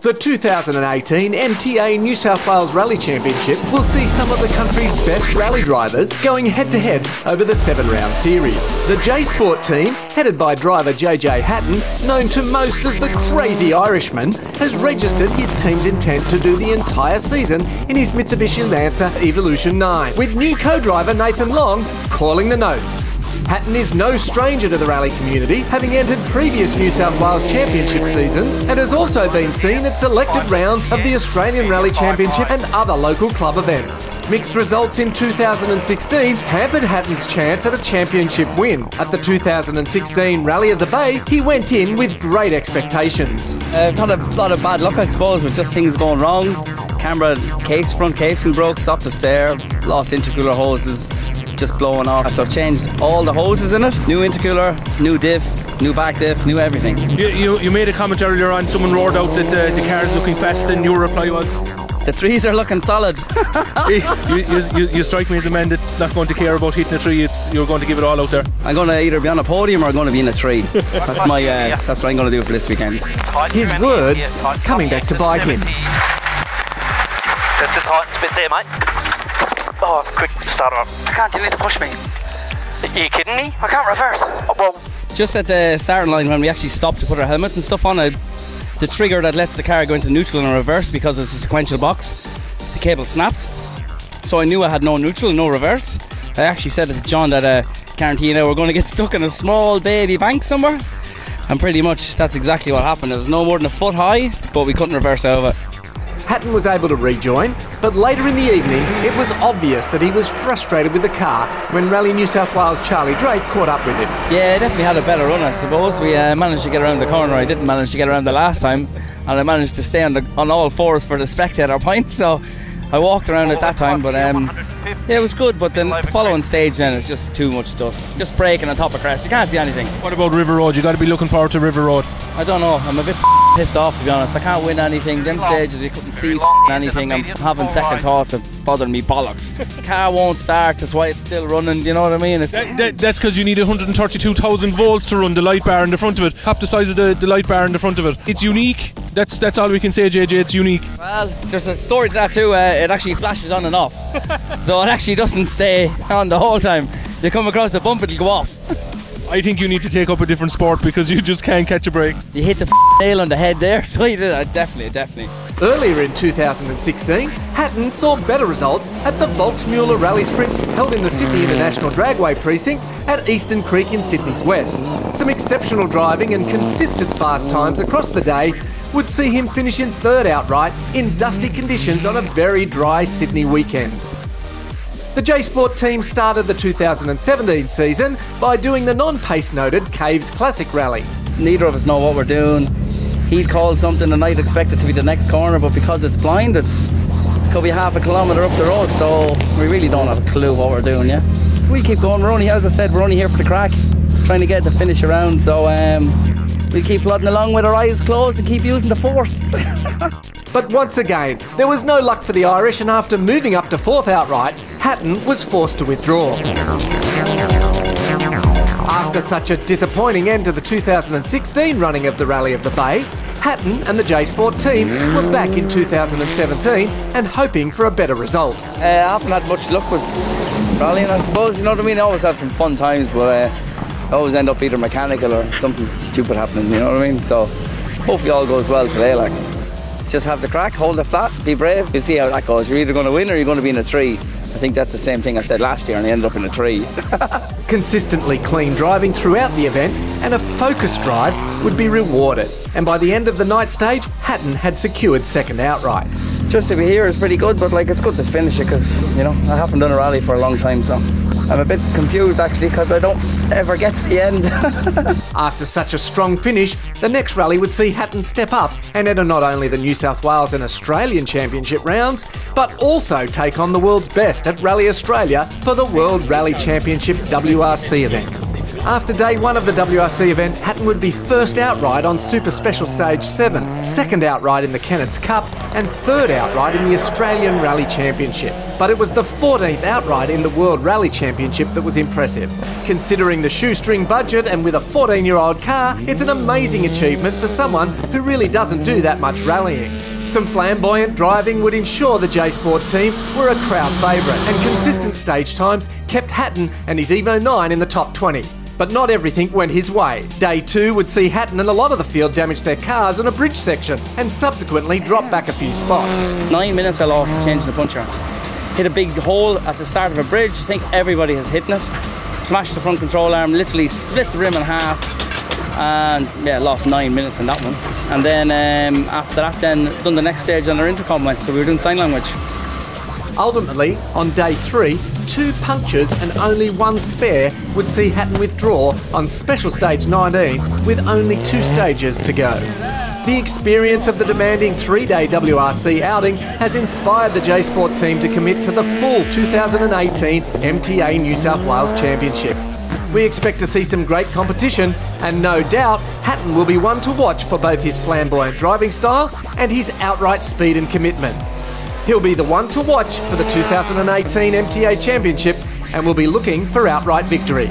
The 2018 MTA New South Wales Rally Championship will see some of the country's best rally drivers going head-to-head over the 7-round series. The J Sport team, headed by driver JJ Hatton, known to most as the Crazy Irishman, has registered his team's intent to do the entire season in his Mitsubishi Lancer Evolution 9, with new co-driver Nathan Long calling the notes. Hatton is no stranger to the rally community, having entered previous New South Wales Championship seasons and has also been seen at selected rounds of the Australian Rally Championship and other local club events. Mixed results in 2016 hampered Hatton's chance at a championship win. At the 2016 Rally of the Bay, he went in with great expectations. I've had a lot of bad luck, I suppose, with just things going wrong. Camera case, front casing broke, stopped the stair, lost intercooler hoses, just blowing off. So I've changed all the hoses in it. New intercooler, new diff, new back diff, new everything. You made a comment earlier on, someone roared out that the car's looking fast, and your reply was? The trees are looking solid. you strike me as a man that's not going to care about hitting a tree. You're going to give it all out there. I'm going to either be on a podium or I'm going to be in a tree. That's my. That's what I'm going to do for this weekend. His words coming back to bite him. Just tighten a bit there, mate. Oh, quick start off. I can't, you need to push me. Are you kidding me? I can't reverse. Oh, well. Just at the starting line, when we actually stopped to put our helmets and stuff on, the trigger that lets the car go into neutral and reverse, because it's a sequential box, the cable snapped. So I knew I had no neutral, no reverse. I actually said to John that guarantee you now we're going to get stuck in a small baby bank somewhere. And pretty much that's exactly what happened. It was no more than a foot high, but we couldn't reverse out of it. Hatton was able to rejoin, but later in the evening it was obvious that he was frustrated with the car when Rally New South Wales Charlie Drake caught up with him. Yeah, definitely had a better run, I suppose. We managed to get around the corner. I didn't manage to get around the last time, and I managed to stay on all fours for the spectator point, so I walked around at that time, but yeah, it was good. But then the following stage then it's just too much dust, just braking on top of crest, you can't see anything. What about River Road? You got to be looking forward to River Road. I don't know, I'm a bit pissed off, to be honest. I can't win anything. Them stages you couldn't see anything. I'm having second thoughts of bothering me bollocks. The car won't start, that's why it's still running, you know what I mean? That's because you need 132,000 volts to run the light bar in the front of it. Half the size of the light bar in the front of it. It's unique. That's all we can say, JJ, it's unique. Well, there's a story to that too. It actually flashes on and off. So it actually doesn't stay on the whole time. You come across a bump, it'll go off. I think you need to take up a different sport because you just can't catch a break. You hit the nail on the head there, so you did it. Definitely. Earlier in 2016, Hatton saw better results at the Volksmuller Rally Sprint held in the Sydney International Dragway Precinct at Eastern Creek in Sydney's west. Some exceptional driving and consistent fast times across the day would see him finish in third outright in dusty conditions on a very dry Sydney weekend. The J Sport team started the 2017 season by doing the non-pace noted Caves Classic Rally. Neither of us know what we're doing. He'd called something and I'd expect it to be the next corner, but because it's blind, it could be half a kilometre up the road, so we really don't have a clue what we're doing, yeah? We keep going, as I said, we're only here for the crack, trying to get the finish around, so we keep plodding along with our eyes closed and keep using the force. But once again, there was no luck for the Irish, and after moving up to fourth outright, Hatton was forced to withdraw. After such a disappointing end to the 2016 running of the Rally of the Bay, Hatton and the J Sport team were back in 2017 and hoping for a better result. I haven't had much luck with rallying, I suppose, you know what I mean? I always have some fun times, but I always end up either mechanical or something stupid happening, you know what I mean? So hopefully all goes well today, like. Just have the crack, hold it flat, be brave, you'll see how that goes. You're either going to win or you're going to be in a tree. I think that's the same thing I said last year and I ended up in a tree. Consistently clean driving throughout the event and a focused drive would be rewarded. And by the end of the night stage, Hatton had secured second outright. Just to be here is pretty good, but like it's good to finish it because, you know, I haven't done a rally for a long time, so I'm a bit confused actually because I don't ever get to the end. After such a strong finish, the next rally would see Hatton step up and enter not only the New South Wales and Australian Championship rounds, but also take on the world's best at Rally Australia for the World Rally Championship WRC event. After day 1 of the WRC event, Hatton would be first outright on Super Special Stage 7, second outright in the Kennetts Cup, and third outright in the Australian Rally Championship. But it was the 14th outright in the World Rally Championship that was impressive. Considering the shoestring budget and with a 14-year-old car, it's an amazing achievement for someone who really doesn't do that much rallying. Some flamboyant driving would ensure the J Sport team were a crowd favourite, and consistent stage times kept Hatton and his Evo 9 in the top 20. But not everything went his way. Day 2 would see Hatton and a lot of the field damage their cars on a bridge section and subsequently drop back a few spots. 9 minutes I lost changing the puncher. Hit a big hole at the start of a bridge. I think everybody has hit it. Smashed the front control arm, literally split the rim in half. And yeah, lost 9 minutes in that one. And then after that, then done the next stage on our intercom went, so we were doing sign language. Ultimately, on day 3, 2 punctures and only 1 spare would see Hatton withdraw on Special Stage 19 with only 2 stages to go. The experience of the demanding 3-day WRC outing has inspired the J Sport team to commit to the full 2018 MTA New South Wales Championship. We expect to see some great competition, and no doubt Hatton will be one to watch for both his flamboyant driving style and his outright speed and commitment. He'll be the one to watch for the 2018 MTA Championship and will be looking for outright victory.